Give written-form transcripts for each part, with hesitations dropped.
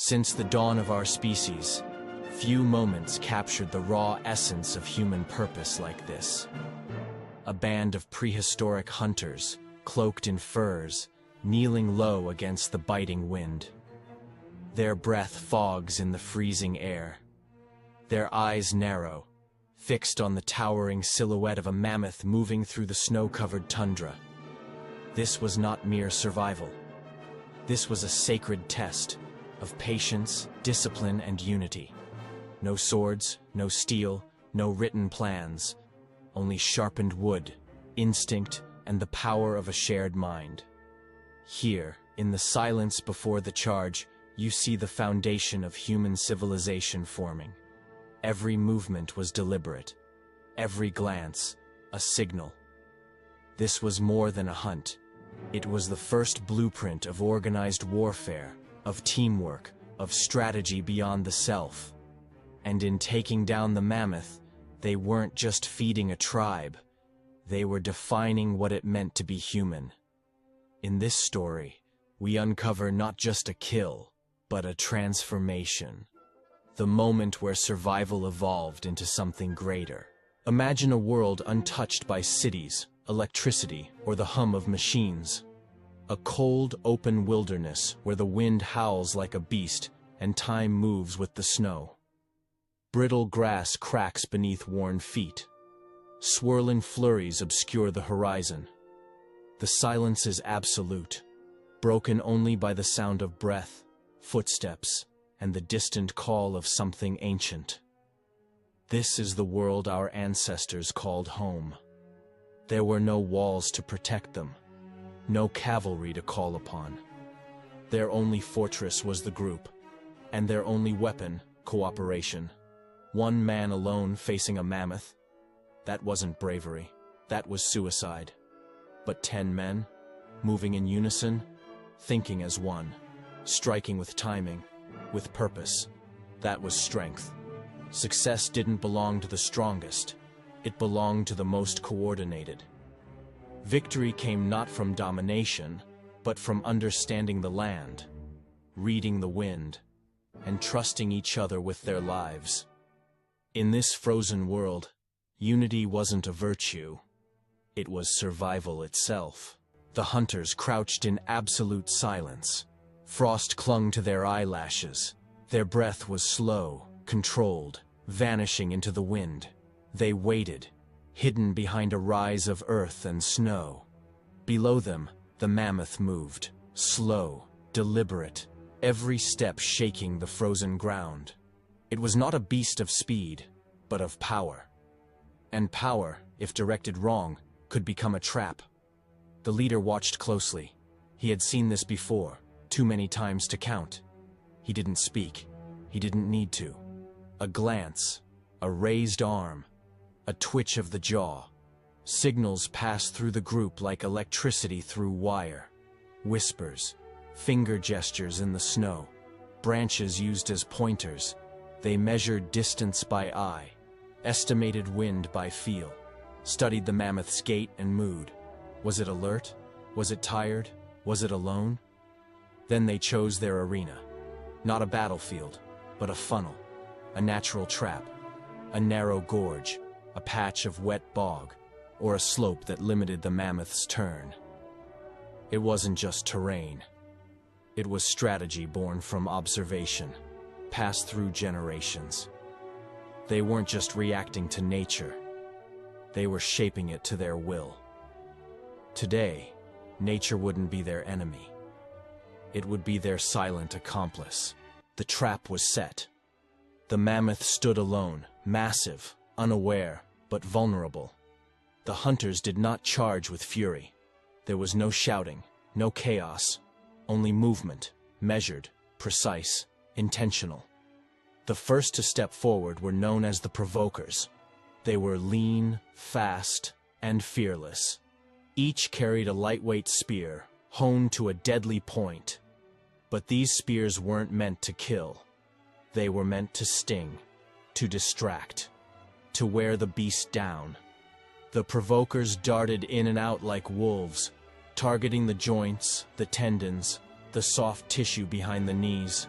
Since the dawn of our species, few moments captured the raw essence of human purpose like this. A band of prehistoric hunters, cloaked in furs, kneeling low against the biting wind. Their breath fogs in the freezing air. Their eyes narrow, fixed on the towering silhouette of a mammoth moving through the snow-covered tundra. This was not mere survival. This was a sacred test of patience, discipline, and unity. No swords, no steel, no written plans, only sharpened wood, instinct, and the power of a shared mind. Here, in the silence before the charge, you see the foundation of human civilization forming. Every movement was deliberate, every glance a signal. This was more than a hunt. It was the first blueprint of organized warfare, of teamwork, of strategy beyond the self. And in taking down the mammoth, they weren't just feeding a tribe, they were defining what it meant to be human. In this story, we uncover not just a kill, but a transformation. The moment where survival evolved into something greater. Imagine a world untouched by cities, electricity, or the hum of machines. A cold, open wilderness where the wind howls like a beast and time moves with the snow. Brittle grass cracks beneath worn feet. Swirling flurries obscure the horizon. The silence is absolute, broken only by the sound of breath, footsteps, and the distant call of something ancient. This is the world our ancestors called home. There were no walls to protect them, no cavalry to call upon. Their only fortress was the group, and their only weapon, cooperation. One man alone facing a mammoth, that wasn't bravery, that was suicide. But 10 men, moving in unison, thinking as one, striking with timing, with purpose, that was strength. Success didn't belong to the strongest, it belonged to the most coordinated. Victory came not from domination, but from understanding the land, reading the wind, and trusting each other with their lives. In this frozen world, unity wasn't a virtue, it was survival itself. The hunters crouched in absolute silence. Frost clung to their eyelashes. Their breath was slow, controlled, vanishing into the wind. They waited, hidden behind a rise of earth and snow. Below them, the mammoth moved, slow, deliberate, every step shaking the frozen ground. It was not a beast of speed, but of power. And power, if directed wrong, could become a trap. The leader watched closely. He had seen this before, too many times to count. He didn't speak. He didn't need to. A glance, a raised arm, a twitch of the jaw. Signals passed through the group like electricity through wire. Whispers, finger gestures in the snow, branches used as pointers. They measured distance by eye, estimated wind by feel, studied the mammoth's gait and mood. Was it alert? Was it tired? Was it alone? Then they chose their arena. Not a battlefield, but a funnel, a natural trap, a narrow gorge, a patch of wet bog, or a slope that limited the mammoth's turn. It wasn't just terrain. It was strategy born from observation, passed through generations. They weren't just reacting to nature. They were shaping it to their will. Today, nature wouldn't be their enemy. It would be their silent accomplice. The trap was set. The mammoth stood alone, massive, unaware, but vulnerable. The hunters did not charge with fury. There was no shouting, no chaos, only movement, measured, precise, intentional. The first to step forward were known as the provokers. They were lean, fast, and fearless. Each carried a lightweight spear, honed to a deadly point. But these spears weren't meant to kill. They were meant to sting, to distract, to wear the beast down. The provokers darted in and out like wolves, targeting the joints, the tendons, the soft tissue behind the knees.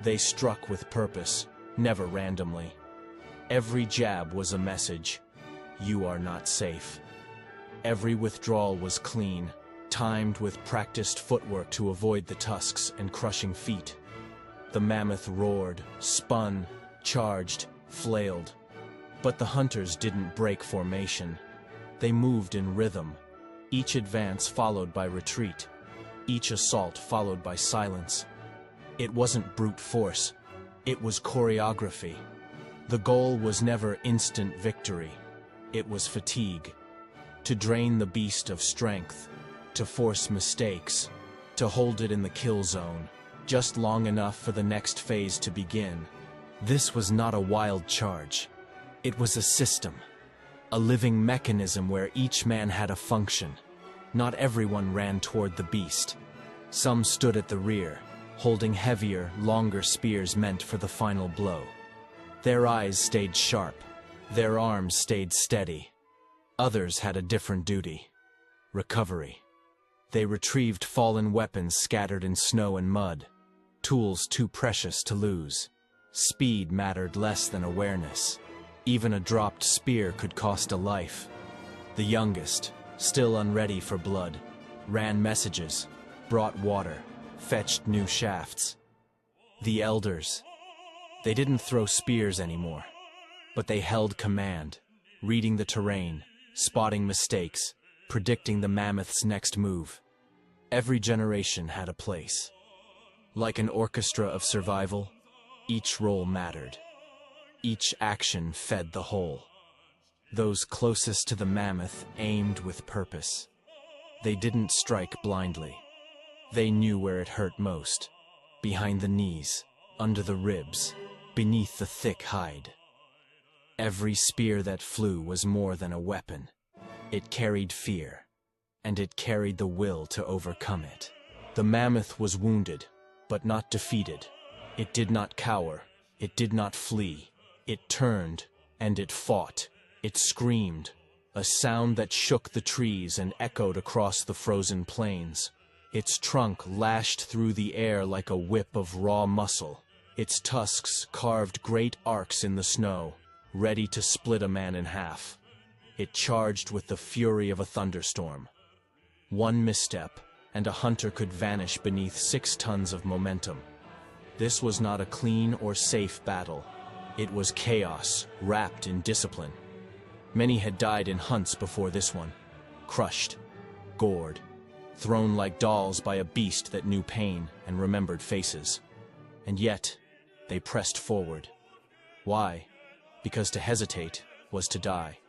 They struck with purpose, never randomly. Every jab was a message. You are not safe. Every withdrawal was clean, timed with practiced footwork to avoid the tusks and crushing feet. The mammoth roared, spun, charged, flailed. But the hunters didn't break formation. They moved in rhythm, each advance followed by retreat, each assault followed by silence. It wasn't brute force, it was choreography. The goal was never instant victory, it was fatigue. To drain the beast of strength, to force mistakes, to hold it in the kill zone, just long enough for the next phase to begin. This was not a wild charge. It was a system, a living mechanism where each man had a function. Not everyone ran toward the beast. Some stood at the rear, holding heavier, longer spears meant for the final blow. Their eyes stayed sharp, their arms stayed steady. Others had a different duty: recovery. They retrieved fallen weapons scattered in snow and mud, tools too precious to lose. Speed mattered less than awareness. Even a dropped spear could cost a life. The youngest, still unready for blood, ran messages, brought water, fetched new shafts. The elders, they didn't throw spears anymore, but they held command, reading the terrain, spotting mistakes, predicting the mammoth's next move. Every generation had a place. Like an orchestra of survival, each role mattered. Each action fed the whole. Those closest to the mammoth aimed with purpose. They didn't strike blindly. They knew where it hurt most. Behind the knees, under the ribs, beneath the thick hide. Every spear that flew was more than a weapon. It carried fear, and it carried the will to overcome it. The mammoth was wounded, but not defeated. It did not cower. It did not flee. It turned, and it fought. It screamed, a sound that shook the trees and echoed across the frozen plains. Its trunk lashed through the air like a whip of raw muscle. Its tusks carved great arcs in the snow, ready to split a man in half. It charged with the fury of a thunderstorm. One misstep, and a hunter could vanish beneath 6 tons of momentum. This was not a clean or safe battle. It was chaos, wrapped in discipline. Many had died in hunts before this one, crushed, gored, thrown like dolls by a beast that knew pain and remembered faces. And yet, they pressed forward. Why? Because to hesitate was to die.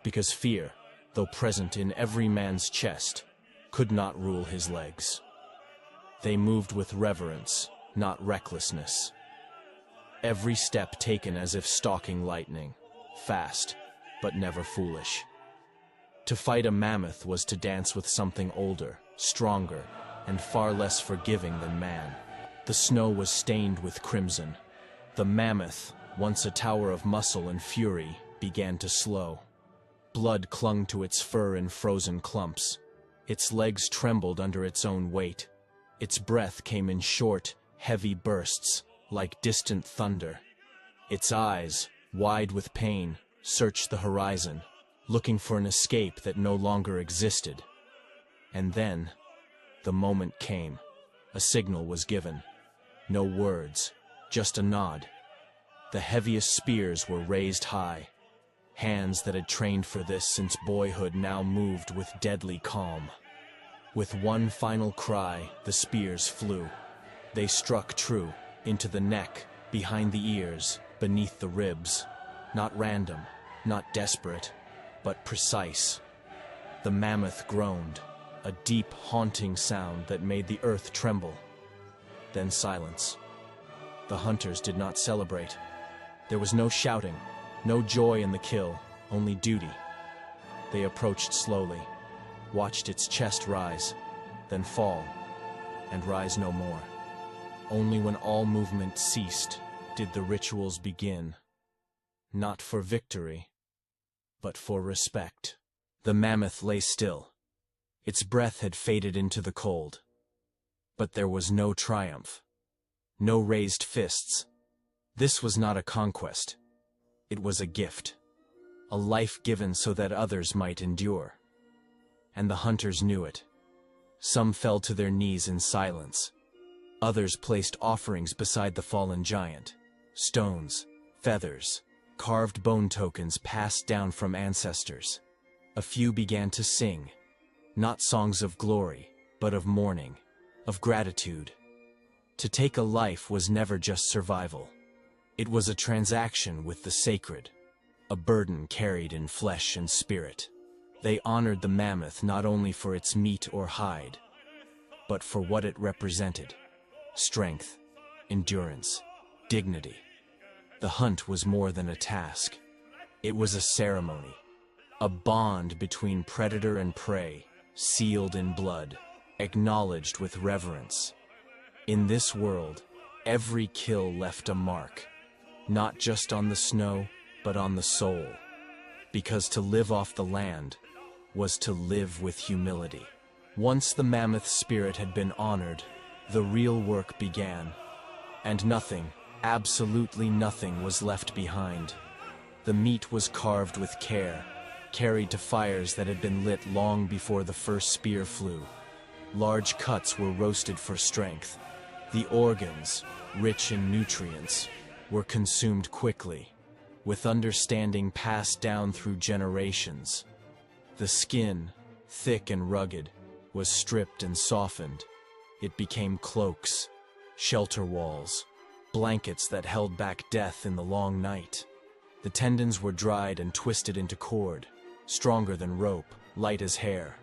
Because fear, though present in every man's chest, could not rule his legs. They moved with reverence, not recklessness. Every step taken as if stalking lightning, fast, but never foolish. To fight a mammoth was to dance with something older, stronger, and far less forgiving than man. The snow was stained with crimson. The mammoth, once a tower of muscle and fury, began to slow. Blood clung to its fur in frozen clumps. Its legs trembled under its own weight. Its breath came in short, heavy bursts, like distant thunder. Its eyes, wide with pain, searched the horizon, looking for an escape that no longer existed. And then, the moment came. A signal was given. No words, just a nod. The heaviest spears were raised high. Hands that had trained for this since boyhood now moved with deadly calm. With one final cry, the spears flew. They struck true, into the neck, behind the ears, beneath the ribs. Not random, not desperate, but precise. The mammoth groaned, a deep, haunting sound that made the earth tremble. Then silence. The hunters did not celebrate. There was no shouting, no joy in the kill, only duty. They approached slowly, watched its chest rise, then fall, and rise no more. Only when all movement ceased did the rituals begin. Not for victory, but for respect. The mammoth lay still. Its breath had faded into the cold. But there was no triumph, No raised fists. This was not a conquest. It was a gift. A life given so that others might endure. And the hunters knew it. Some fell to their knees in silence. Others placed offerings beside the fallen giant. Stones, feathers, carved bone tokens passed down from ancestors. A few began to sing, not songs of glory, but of mourning, of gratitude. To take a life was never just survival. It was a transaction with the sacred, a burden carried in flesh and spirit. They honored the mammoth not only for its meat or hide, but for what it represented: strength, endurance, dignity. The hunt was more than a task. It was a ceremony, a bond between predator and prey, sealed in blood, acknowledged with reverence. In this world, every kill left a mark, not just on the snow, but on the soul. Because to live off the land was to live with humility. Once the mammoth spirit had been honored, the real work began. And nothing, absolutely nothing, was left behind. The meat was carved with care, carried to fires that had been lit long before the first spear flew. Large cuts were roasted for strength. The organs, rich in nutrients, were consumed quickly, with understanding passed down through generations. The skin, thick and rugged, was stripped and softened. It became cloaks, shelter walls, blankets that held back death in the long night. The tendons were dried and twisted into cord, stronger than rope, light as hair.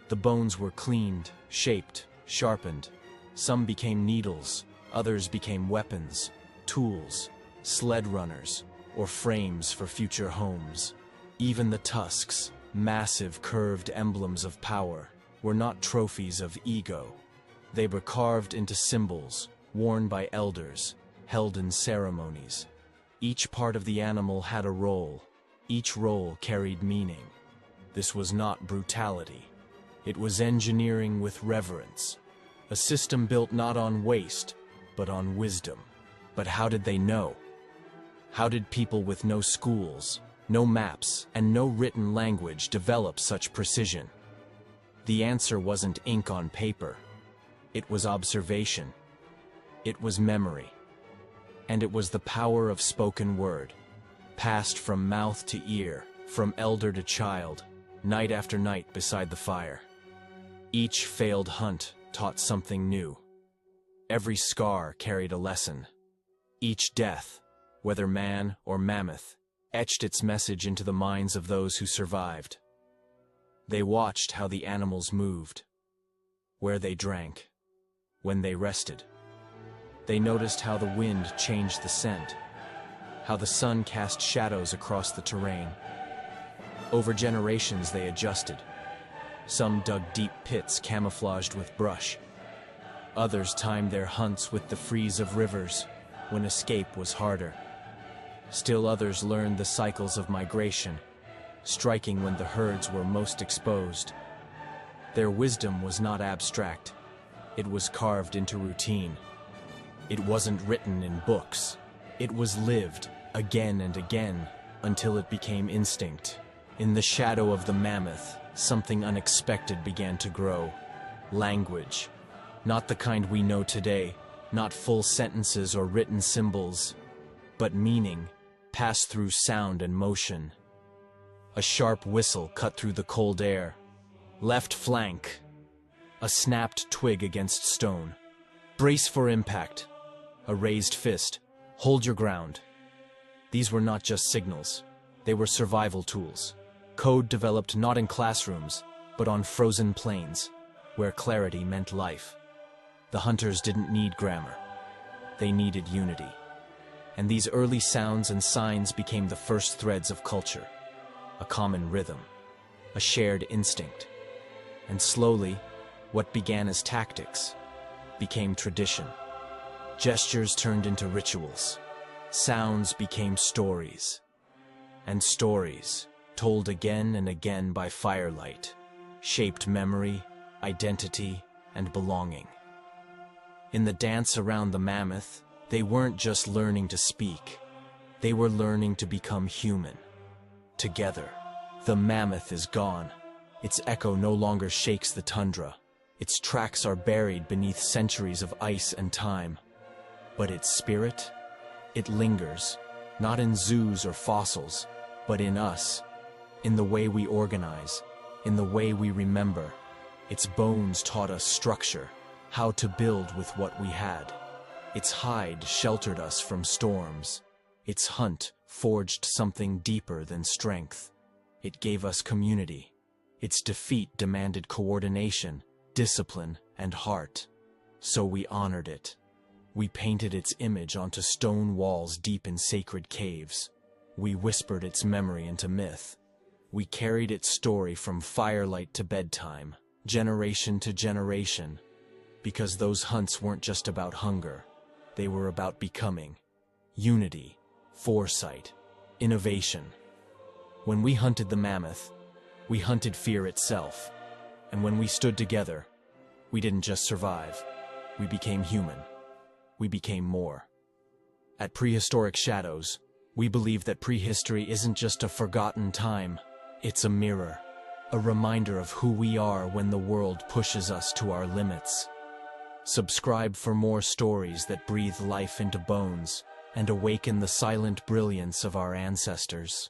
The bones were cleaned, shaped, sharpened. Some became needles, others became weapons, tools, sled runners, or frames for future homes. Even the tusks, massive curved emblems of power, were not trophies of ego. They were carved into symbols, worn by elders, held in ceremonies. Each part of the animal had a role. Each role carried meaning. This was not brutality. It was engineering with reverence. A system built not on waste, but on wisdom. But how did they know? How did people with no schools, no maps, and no written language develop such precision? The answer wasn't ink on paper. It was observation. It was memory. And it was the power of spoken word, passed from mouth to ear, from elder to child, night after night beside the fire. Each failed hunt taught something new. Every scar carried a lesson. Each death, whether man or mammoth, etched its message into the minds of those who survived. They watched how the animals moved, where they drank, when they rested. They noticed how the wind changed the scent, how the sun cast shadows across the terrain. Over generations they adjusted. Some dug deep pits camouflaged with brush. Others timed their hunts with the freeze of rivers, when escape was harder. Still others learned the cycles of migration, striking when the herds were most exposed. Their wisdom was not abstract. It was carved into routine. It wasn't written in books. It was lived again and again until it became instinct. In the shadow of the mammoth, something unexpected began to grow. Language. Not the kind we know today, not full sentences or written symbols, but meaning, passed through sound and motion. A sharp whistle cut through the cold air. Left flank. A snapped twig against stone. Brace for impact. A raised fist. Hold your ground. These were not just signals. They were survival tools. Code developed not in classrooms, but on frozen plains, where clarity meant life. The hunters didn't need grammar. They needed unity. And these early sounds and signs became the first threads of culture. A common rhythm. A shared instinct. And slowly, what began as tactics became tradition. Gestures turned into rituals. Sounds became stories. And stories, told again and again by firelight, shaped memory, identity, and belonging. In the dance around the mammoth, they weren't just learning to speak. They were learning to become human. Together, the mammoth is gone. Its echo no longer shakes the tundra. Its tracks are buried beneath centuries of ice and time. But its spirit? It lingers, not in zoos or fossils, but in us, in the way we organize, in the way we remember. Its bones taught us structure, how to build with what we had. Its hide sheltered us from storms. Its hunt forged something deeper than strength. It gave us community. Its defeat demanded coordination, discipline, and heart. So we honored it. We painted its image onto stone walls deep in sacred caves. We whispered its memory into myth. We carried its story from firelight to bedtime, generation to generation, because those hunts weren't just about hunger. They were about becoming. Unity, foresight, innovation. When we hunted the mammoth, we hunted fear itself. And when we stood together, we didn't just survive. We became human. We became more. At Prehistoric Shadows, we believe that prehistory isn't just a forgotten time. It's a mirror, a reminder of who we are when the world pushes us to our limits. Subscribe for more stories that breathe life into bones and awaken the silent brilliance of our ancestors.